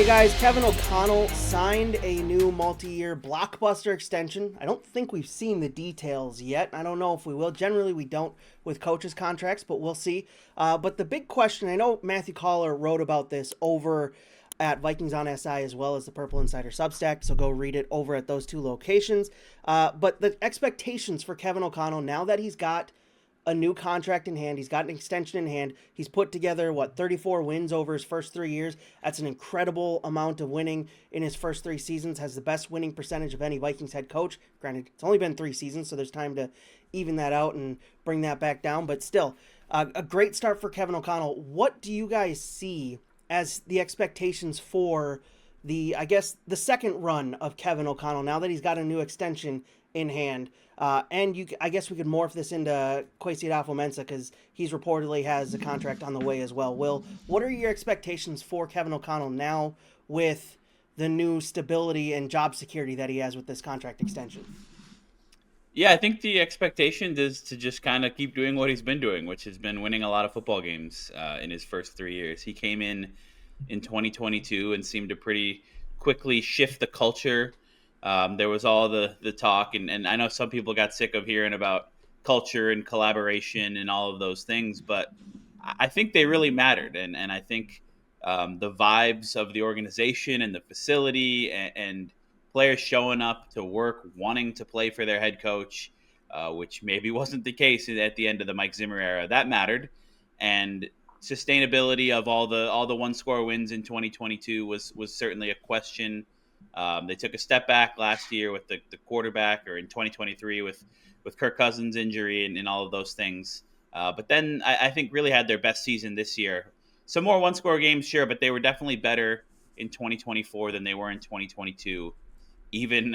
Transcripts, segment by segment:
Hey guys, Kevin O'Connell signed a new multi-year blockbuster extension. I don't think we've seen the details yet. I don't know if we will. Generally, we don't with coaches' contracts, but we'll see. But the big question, I know Matthew Collar wrote about this over at Vikings on SI as well as the Purple Insider Substack, so go read it over at those two locations. But the expectations for Kevin O'Connell, now that he's got a new contract in hand. He's got an extension in hand. He's put together, 34 wins over his first 3 years. That's an incredible amount of winning in his first 3 seasons. Has the best winning percentage of any Vikings head coach. Granted, it's only been 3 seasons, so there's time to even that out and bring that back down. But still, a great start for Kevin O'Connell. What do you guys see as the expectations for the second run of Kevin O'Connell now that he's got a new extension in hand? I guess we could morph this into Kwesi Adolfo-Mensah because he's reportedly has a contract on the way as well. Will, what are your expectations for Kevin O'Connell now with the new stability and job security that he has with this contract extension? Yeah, I think the expectation is to just kind of keep doing what he's been doing, which has been winning a lot of football games in his first 3 years. He came in 2022 and seemed to pretty quickly shift the culture. There was all the talk, and I know some people got sick of hearing about culture and collaboration and all of those things, but I think they really mattered. And I think the vibes of the organization and the facility and players showing up to work, wanting to play for their head coach, which maybe wasn't the case at the end of the Mike Zimmer era, that mattered. And sustainability of all the one score wins in 2022 was certainly a question. They took a step back last year with the quarterback, or in 2023 with Kirk Cousins' injury and all of those things. But then I think really had their best season this year. Some more one-score games, sure, but they were definitely better in 2024 than they were in 2022, even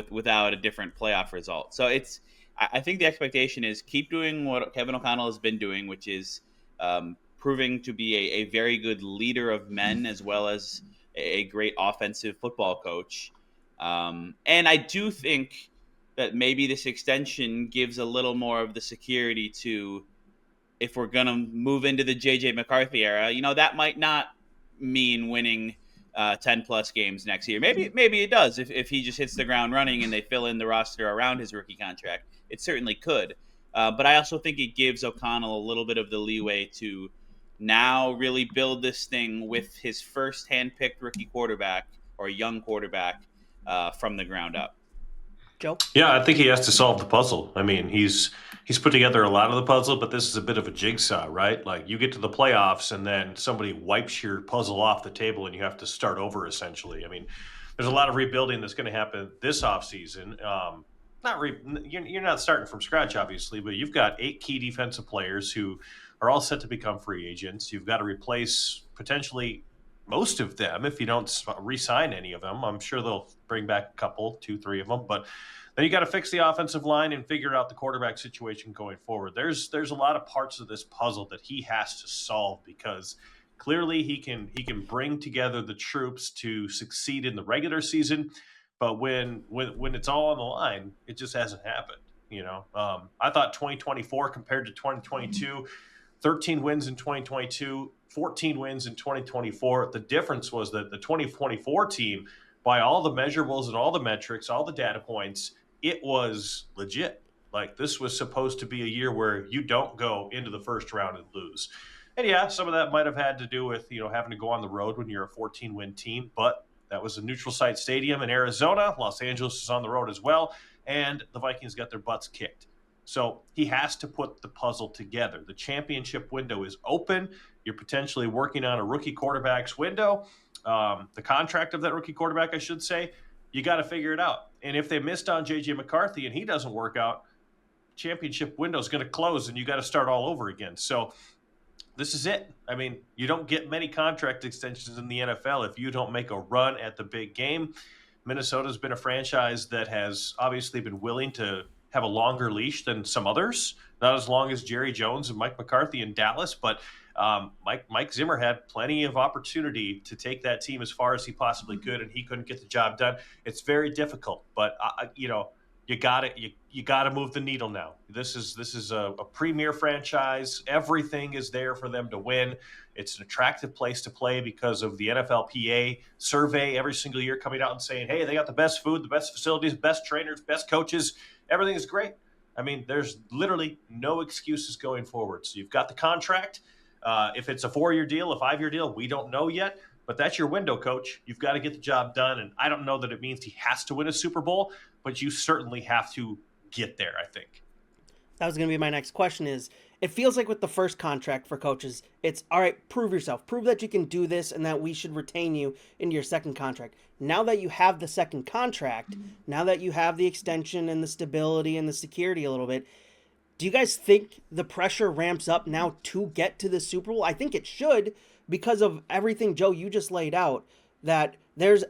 without a different playoff result. So I think the expectation is keep doing what Kevin O'Connell has been doing, which is proving to be a very good leader of men as well as a great offensive football coach. And I do think that maybe this extension gives a little more of the security to, if we're going to move into the JJ McCarthy era, that might not mean winning 10 plus games next year. Maybe it does if he just hits the ground running and they fill in the roster around his rookie contract. It certainly could. But I also think it gives O'Connell a little bit of the leeway to now really build this thing with his first hand-picked rookie quarterback or young quarterback from the ground up. Joe? Yeah, I think he has to solve the puzzle. I mean, he's put together a lot of the puzzle, but this is a bit of a jigsaw, right? Like you get to the playoffs and then somebody wipes your puzzle off the table and you have to start over essentially. I mean, there's a lot of rebuilding that's going to happen this offseason. You're not starting from scratch, obviously, but you've got 8 key defensive players who are all set to become free agents. You've got to replace potentially most of them if you don't re-sign any of them. I'm sure they'll bring back a couple, 2, 3 of them, but then you got to fix the offensive line and figure out the quarterback situation going forward. There's a lot of parts of this puzzle that he has to solve because clearly he can bring together the troops to succeed in the regular season, but when it's all on the line, it just hasn't happened. I thought 2024 compared to 2022, 13 wins in 2022, 14 wins in 2024. The difference was that the 2024 team, by all the measurables and all the metrics, all the data points, it was legit. Like this was supposed to be a year where you don't go into the first round and lose. And yeah, some of that might have had to do with, having to go on the road when you're a 14-win team, but that was a neutral site stadium in Arizona. Los Angeles is on the road as well, and the Vikings got their butts kicked. So he has to put the puzzle together. The championship window is open. You're potentially working on a rookie quarterback's window, the contract of that rookie quarterback, I should say. You got to figure it out. And if they missed on J.J. McCarthy and he doesn't work out, championship window is going to close and you got to start all over again. So this is it. I mean, you don't get many contract extensions in the NFL if you don't make a run at the big game. Minnesota's been a franchise that has obviously been willing to have a longer leash than some others, not as long as Jerry Jones and Mike McCarthy in Dallas, but Mike Zimmer had plenty of opportunity to take that team as far as he possibly could, and he couldn't get the job done. It's very difficult, but you you got it. You got to move the needle now. This is a premier franchise. Everything is there for them to win. It's an attractive place to play because of the NFLPA survey every single year coming out and saying, hey, they got the best food, the best facilities, best trainers, best coaches. Everything is great. I mean, there's literally no excuses going forward. So you've got the contract. If it's a 4-year deal, a 5-year deal, we don't know yet. But that's your window, coach. You've got to get the job done. And I don't know that it means he has to win a Super Bowl, but you certainly have to get there, I think. That was going to be my next question is, it feels like with the first contract for coaches, it's, all right, prove yourself. Prove that you can do this and that we should retain you into your second contract. Now that you have the second contract, now that you have the extension and the stability and the security a little bit, do you guys think the pressure ramps up now to get to the Super Bowl? I think it should, because of everything, Joe, you just laid out, that there's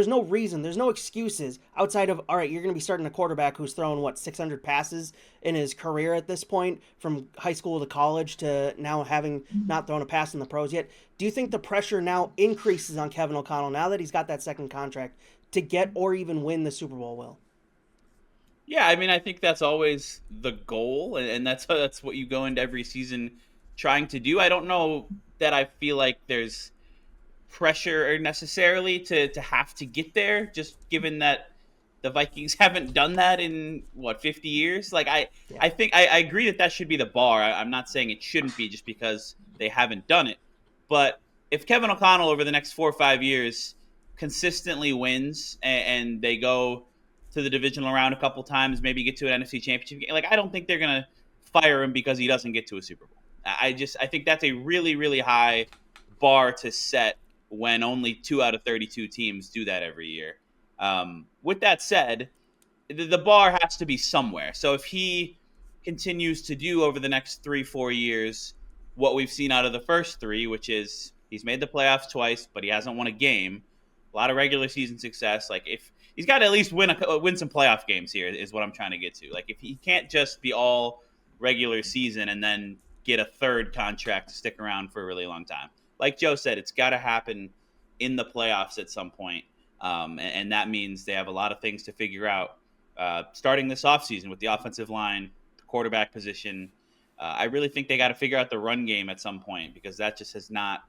no reason, there's no excuses outside of, all right, you're going to be starting a quarterback who's thrown, 600 passes in his career at this point, from high school to college to now having not thrown a pass in the pros yet. Do you think the pressure now increases on Kevin O'Connell now that he's got that second contract to get or even win the Super Bowl, Will? Yeah, I mean, I think that's always the goal, and that's what you go into every season trying to do. I don't know that I feel like there's pressure necessarily to have to get there, just given that the Vikings haven't done that in 50 years. Like I think I agree that should be the bar. I'm not saying it shouldn't be just because they haven't done it, but if Kevin O'Connell over the next 4 or 5 years consistently wins and they go to the divisional round a couple times, maybe get to an NFC Championship game, like I don't think they're gonna fire him because he doesn't get to a Super Bowl. I think that's a really, really high bar to set when only 2 out of 32 teams do that every year. With that said, the bar has to be somewhere. So if he continues to do over the next 3-4 years what we've seen out of the first 3, which is he's made the playoffs twice, but he hasn't won a game, a lot of regular season success. Like if he's got to at least win some playoff games here is what I'm trying to get to. Like if he can't just be all regular season and then get a third contract to stick around for a really long time. Like Joe said, it's got to happen in the playoffs at some point. And that means they have a lot of things to figure out starting this offseason with the offensive line, the quarterback position. I really think they got to figure out the run game at some point because that just has not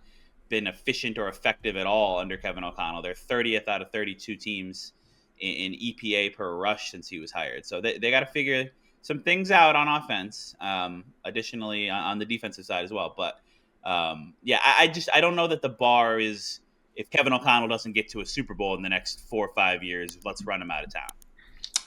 been efficient or effective at all under Kevin O'Connell. They're 30th out of 32 teams in EPA per rush since he was hired. So they got to figure some things out on offense, additionally on the defensive side as well. But I don't know that the bar is if Kevin O'Connell doesn't get to a Super Bowl in the next 4 or 5 years, let's run him out of town.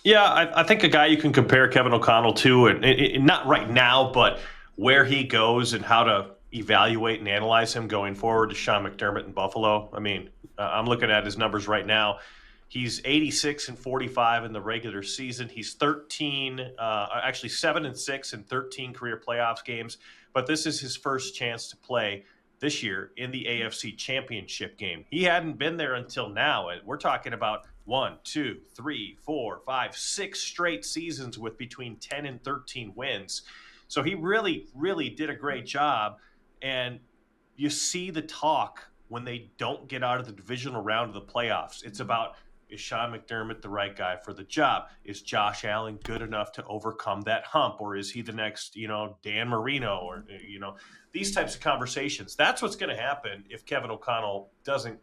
Yeah, I think a guy you can compare Kevin O'Connell to, and not right now, but where he goes and how to evaluate and analyze him going forward, to Sean McDermott in Buffalo. I mean, I'm looking at his numbers right now. He's 86-45 in the regular season. He's 7-6 in 13 career playoffs games. But this is his first chance to play this year in the AFC Championship game. He hadn't been there until now. And we're talking about 1, 2, 3, 4, 5, 6 straight seasons with between 10 and 13 wins. So he really, really did a great job. And you see the talk when they don't get out of the divisional round of the playoffs. It's about, is Sean McDermott the right guy for the job? Is Josh Allen good enough to overcome that hump? Or is he the next, Dan Marino or, these types of conversations? That's what's going to happen if Kevin O'Connell doesn't,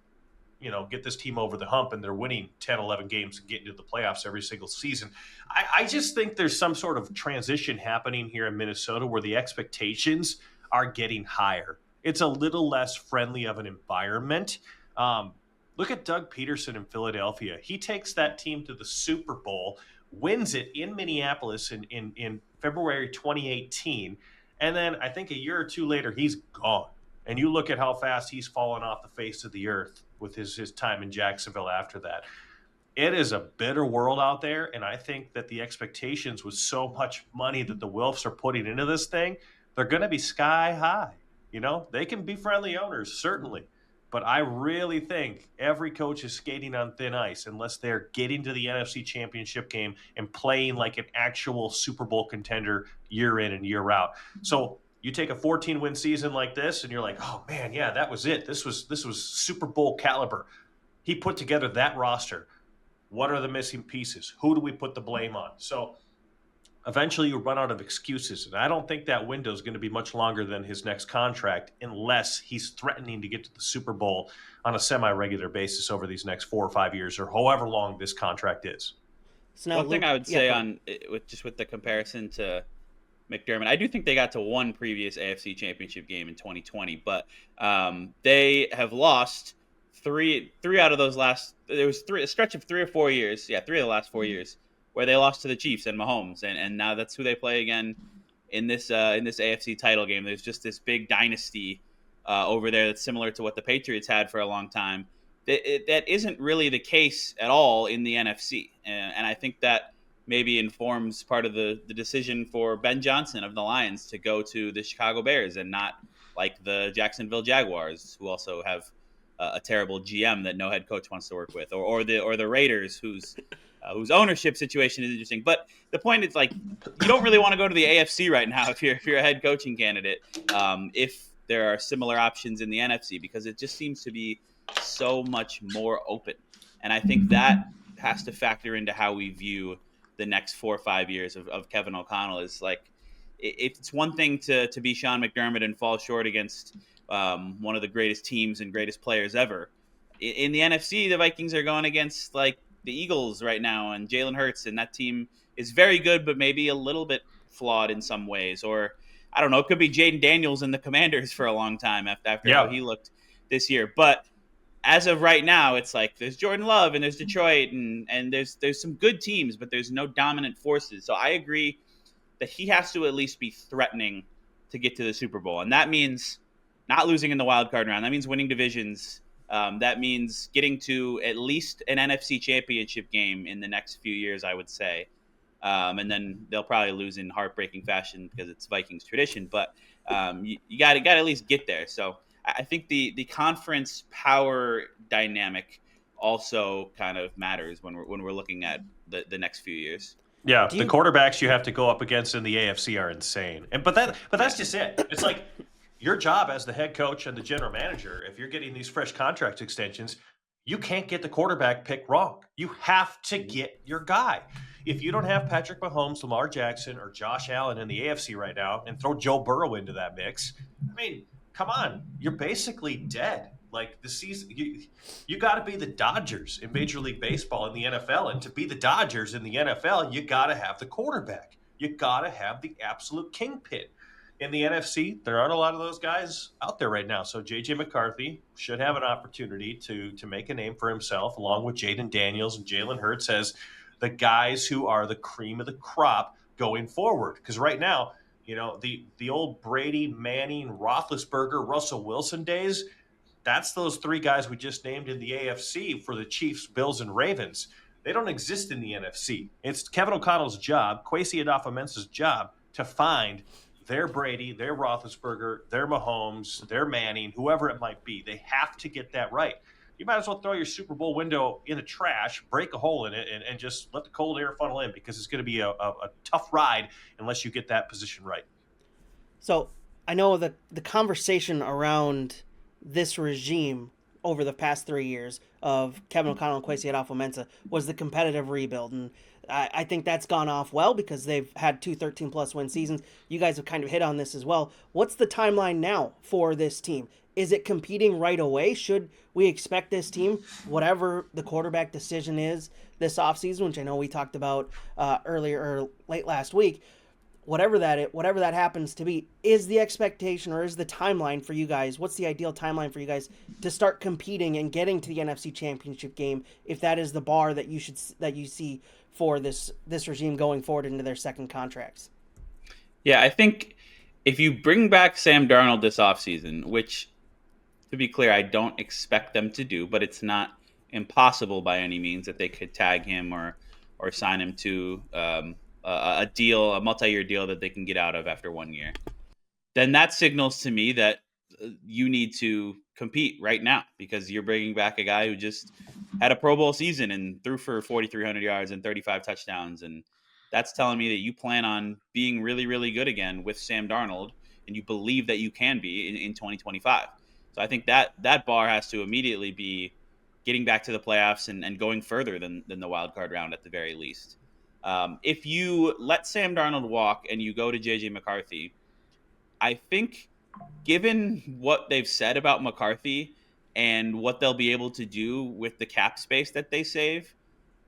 get this team over the hump and they're winning 10, 11 games and getting to the playoffs every single season. I just think there's some sort of transition happening here in Minnesota where the expectations are getting higher. It's a little less friendly of an environment. Look at Doug Peterson in Philadelphia. He takes that team to the Super Bowl, wins it in Minneapolis in February 2018, and then I think a year or two later, he's gone. And you look at how fast he's fallen off the face of the earth with his time in Jacksonville after that. It is a bitter world out there, and I think that the expectations with so much money that the Wilfs are putting into this thing, they're going to be sky high. They can be friendly owners, certainly. But I really think every coach is skating on thin ice unless they're getting to the NFC Championship game and playing like an actual Super Bowl contender year in and year out. So you take a 14-win season like this and you're like, oh, man, yeah, that was it. This was Super Bowl caliber. He put together that roster What are the missing pieces? Who do we put the blame on? So eventually you run out of excuses. And I don't think that window is going to be much longer than his next contract unless he's threatening to get to the Super Bowl on a semi-regular basis over these next 4 or 5 years or however long this contract is. So now One thing Luke, I would yeah, say go ahead. on with the comparison to McDermott, I do think they got to one previous AFC Championship game in 2020, but they have lost three out of those last. There was a stretch of 3 or 4 years, yeah, 3 of the last 4 years where they lost to the Chiefs and Mahomes, and now that's who they play again in this AFC title game. There's just this big dynasty over there that's similar to what the Patriots had for a long time. That isn't really the case at all in the NFC, and I think that maybe informs part of the decision for Ben Johnson of the Lions to go to the Chicago Bears and not like the Jacksonville Jaguars, who also have a terrible GM that no head coach wants to work with, or the Raiders, whose ownership situation is interesting. But the point is, like, you don't really want to go to the AFC right now if you're a head coaching candidate. If there are similar options in the NFC, because it just seems to be so much more open, and I think that has to factor into how we view the next 4 or 5 years of Kevin O'Connell. Is like, it's one thing to be Sean McDermott and fall short against one of the greatest teams and greatest players ever. In the NFC, the Vikings are going against like the Eagles right now and Jalen Hurts, and that team is very good, but maybe a little bit flawed in some ways. Or I don't know, it could be Jaden Daniels and the Commanders for a long time after how Yeah. he looked this year. But as of right now, it's like there's Jordan Love and there's Detroit and there's some good teams, but there's no dominant forces. So I agree that he has to at least be threatening to get to the Super Bowl, and that means not losing in the wild card round. That means winning divisions. That means getting to at least an NFC Championship game in the next few years, I would say. And then they'll probably lose in heartbreaking fashion because it's Vikings tradition. But you got to at least get there. So I think the conference power dynamic also kind of matters when we're looking at the next few years. Yeah, Do the you quarterbacks you have to go up against in the AFC are insane. But that's just it. It's like your job as the head coach and the general manager, if you're getting these fresh contract extensions, you can't get the quarterback pick wrong. You have to get your guy. If you don't have Patrick Mahomes, Lamar Jackson, or Josh Allen in the AFC right now, and throw Joe Burrow into that mix, I mean, come on, you're basically dead. Like the season, you got to be the Dodgers in Major League Baseball and the NFL, and to be the Dodgers in the NFL, you got to have the quarterback. You got to have the absolute kingpin. In the NFC, there aren't a lot of those guys out there right now. So J.J. McCarthy should have an opportunity to make a name for himself, along with Jaden Daniels and Jalen Hurts as the guys who are the cream of the crop going forward. Because right now, the old Brady, Manning, Roethlisberger, Russell Wilson days, that's those three guys we just named in the AFC for the Chiefs, Bills, and Ravens. They don't exist in the NFC. It's Kevin O'Connell's job, Kwesi Adolpho-Mensa's job, to find their Brady, their Roethlisberger, their Mahomes, their Manning, whoever it might be. They have to get that right. You might as well throw your Super Bowl window in the trash, break a hole in it, and just let the cold air funnel in, because it's going to be a tough ride unless you get that position right. So I know that the conversation around this regime over the past 3 years of Kevin O'Connell and Kwesi Adolfo-Mensa was the competitive rebuild, and I think that's gone off well because they've had two 13-plus win seasons. You guys have kind of hit on this as well. What's the timeline now for this team? Is it competing right away? Should we expect this team, whatever the quarterback decision is this offseason, which I know we talked about earlier or late last week, whatever that happens to be, is the expectation or is the timeline for you guys? What's the ideal timeline for you guys to start competing and getting to the NFC Championship game, if that is the bar that you see for this regime going forward into their second contracts? Yeah, I think if you bring back Sam Darnold this offseason, which, to be clear, I don't expect them to do, but it's not impossible by any means that they could tag him or sign him to a deal, a multi-year deal that they can get out of after 1 year, then that signals to me that you need to compete right now, because you're bringing back a guy who just had a Pro Bowl season and threw for 4,300 yards and 35 touchdowns. And that's telling me that you plan on being really, really good again with Sam Darnold, and you believe that you can be in 2025. So I think that bar has to immediately be getting back to the playoffs and going further than the wild card round at the very least. If you let Sam Darnold walk and you go to JJ McCarthy, I think given what they've said about McCarthy and what they'll be able to do with the cap space that they save,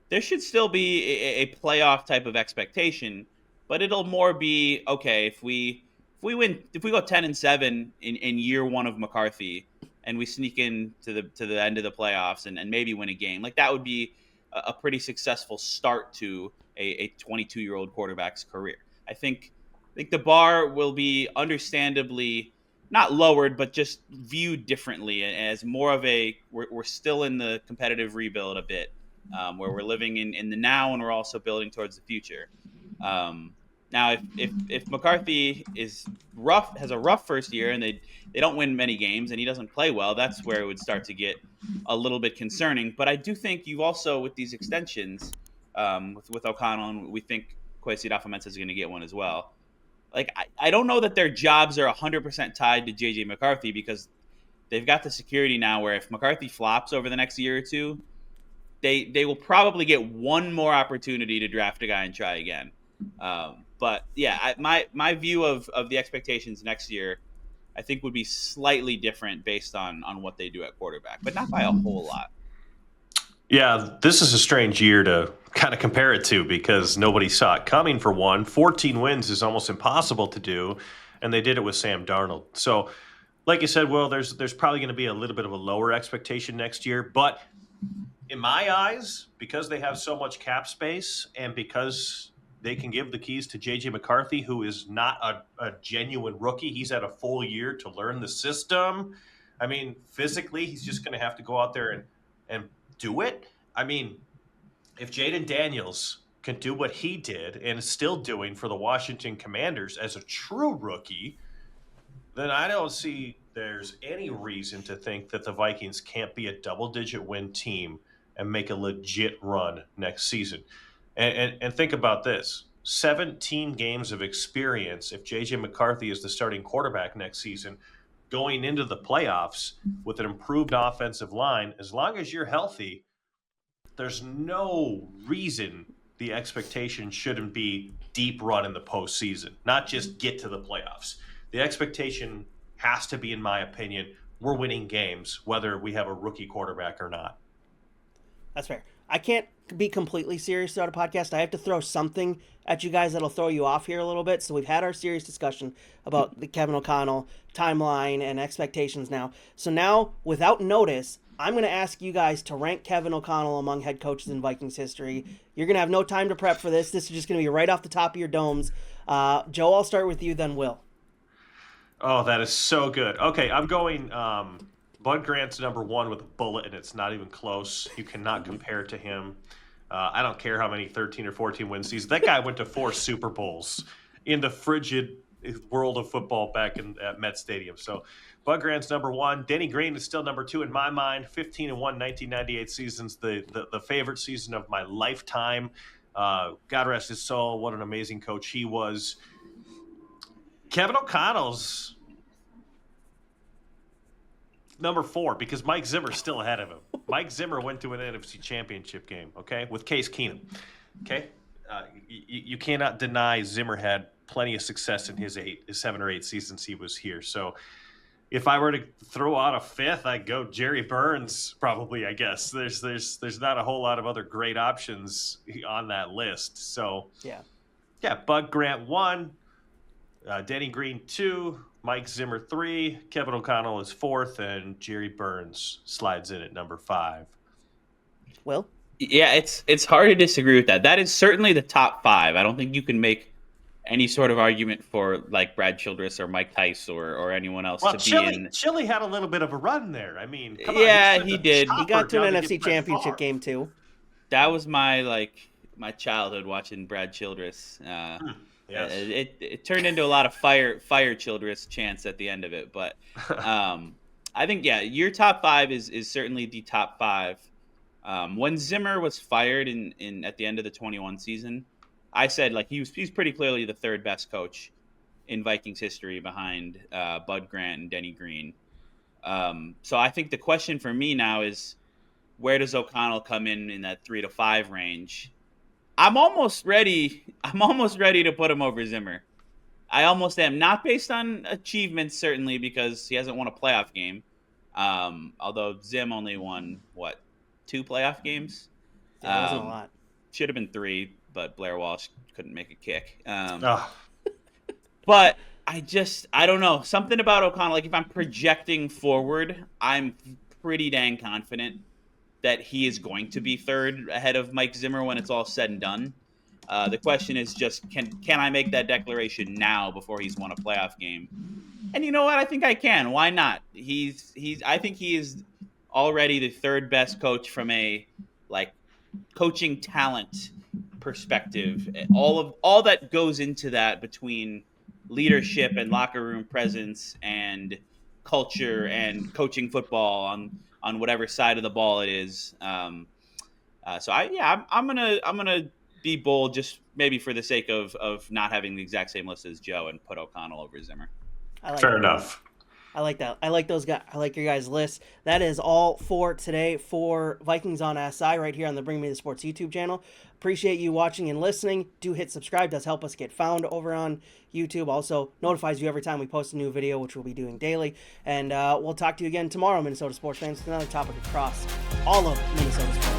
there should still be a playoff type of expectation, but it'll more be okay if we go 10-7 in year one of McCarthy and we sneak in to the end of the playoffs and maybe win a game, like that would be a pretty successful start to a 22-year-old quarterback's career. I think the bar will be understandably not lowered, but just viewed differently as more of we're still in the competitive rebuild a bit, where we're living in the now and we're also building towards the future. Now, if McCarthy has a rough first year and they don't win many games and he doesn't play well, that's where it would start to get a little bit concerning. But I do think you've also, with these extensions, with O'Connell, and we think Kwesi Adofo-Mensah is going to get one as well. Like, I don't know that their jobs are 100% tied to JJ McCarthy, because they've got the security now where if McCarthy flops over the next year or two, they will probably get one more opportunity to draft a guy and try again. But yeah, my view of the expectations next year, I think, would be slightly different based on what they do at quarterback, but not by a whole lot. Yeah, this is a strange year to kind of compare it to because nobody saw it coming for one. 14 wins is almost impossible to do, and they did it with Sam Darnold. So, like you said, Will, there's probably going to be a little bit of a lower expectation next year. But in my eyes, because they have so much cap space and because they can give the keys to J.J. McCarthy, who is not a genuine rookie, he's had a full year to learn the system. I mean, physically, he's just going to have to go out there and do it. I mean, if Jaden Daniels can do what he did and is still doing for the Washington Commanders as a true rookie, then I don't see there's any reason to think that the Vikings can't be a double-digit win team and make a legit run next season. And think about this. 17 games of experience if J.J. McCarthy is the starting quarterback next season, going into the playoffs with an improved offensive line, as long as you're healthy, there's no reason the expectation shouldn't be deep run in the postseason, not just get to the playoffs. The expectation has to be, in my opinion, we're winning games, whether we have a rookie quarterback or not. That's fair. I can't be completely serious throughout a podcast. I have to throw something at you guys that'll throw you off here a little bit. So we've had our serious discussion about the Kevin O'Connell timeline and expectations now. So now, without notice, I'm going to ask you guys to rank Kevin O'Connell among head coaches in Vikings history. You're going to have no time to prep for this. This is just going to be right off the top of your domes. Joe, I'll start with you, then Will. Oh, that is so good. Okay, I'm going Bud Grant's number one with a bullet, and it's not even close. You cannot compare it to him. I don't care how many 13 or 14 win seasons. That guy went to 4 Super Bowls in the frigid world of football back at Met Stadium. So Bud Grant's number one. Denny Green is still number 2 in my mind. 15-1 1998 season's the favorite season of my lifetime. God rest his soul. What an amazing coach he was. Kevin O'Connell's number 4 because Mike Zimmer's still ahead of him. Mike Zimmer went to an NFC Championship game, okay, with Case Keenum. Okay, you cannot deny Zimmer had plenty of success in his 7 or 8 seasons he was here. So if I were to throw out a 5th, I'd go Jerry Burns probably. I guess there's not a whole lot of other great options on that list. So yeah, Bud Grant 1, Denny Green 2. Mike Zimmer 3, Kevin O'Connell is 4th, and Jerry Burns slides in at number 5. Will? Yeah, it's hard to disagree with that. That is certainly the top 5. I don't think you can make any sort of argument for like Brad Childress or Mike Tice or anyone else to be in. Chili had a little bit of a run there. I mean, come on, he did. He got to an NFC Championship game too. That was my childhood watching Brad Childress. Yes. It turned into a lot of fire Childress chants at the end of it, but I think your top 5 is certainly the top 5. When Zimmer was fired in at the end of the 21 season, I said he's pretty clearly the 3rd best coach in Vikings history behind Bud Grant and Denny Green. So I think the question for me now is, where does O'Connell come in that 3 to 5 range? I'm almost ready to put him over Zimmer. I almost am, not based on achievements certainly, because he hasn't won a playoff game. Although Zim only won 2 playoff games. Yeah, it wasn't a lot. Should have been 3, but Blair Walsh couldn't make a kick. Oh, But I don't know. Something about O'Connell, like if I'm projecting forward, I'm pretty dang confident that he is going to be third ahead of Mike Zimmer when it's all said and done. The question is just, can I make that declaration now before he's won a playoff game? And you know what? I think I can. Why not? I think he is already the third best coach from a coaching talent perspective. All that goes into that between leadership and locker room presence and culture and coaching football on whatever side of the ball it is. I'm gonna be bold, just maybe for the sake of not having the exact same list as Joe, and put O'Connell over Zimmer. fair enough. I like that. I like those guys. I like your guys' list. That is all for today for Vikings on SI right here on the Bring Me the Sports YouTube channel. Appreciate you watching and listening. Do hit subscribe. Does help us get found over on YouTube. Also notifies you every time we post a new video, which we'll be doing daily. And we'll talk to you again tomorrow, Minnesota sports fans, with another topic across all of Minnesota sports.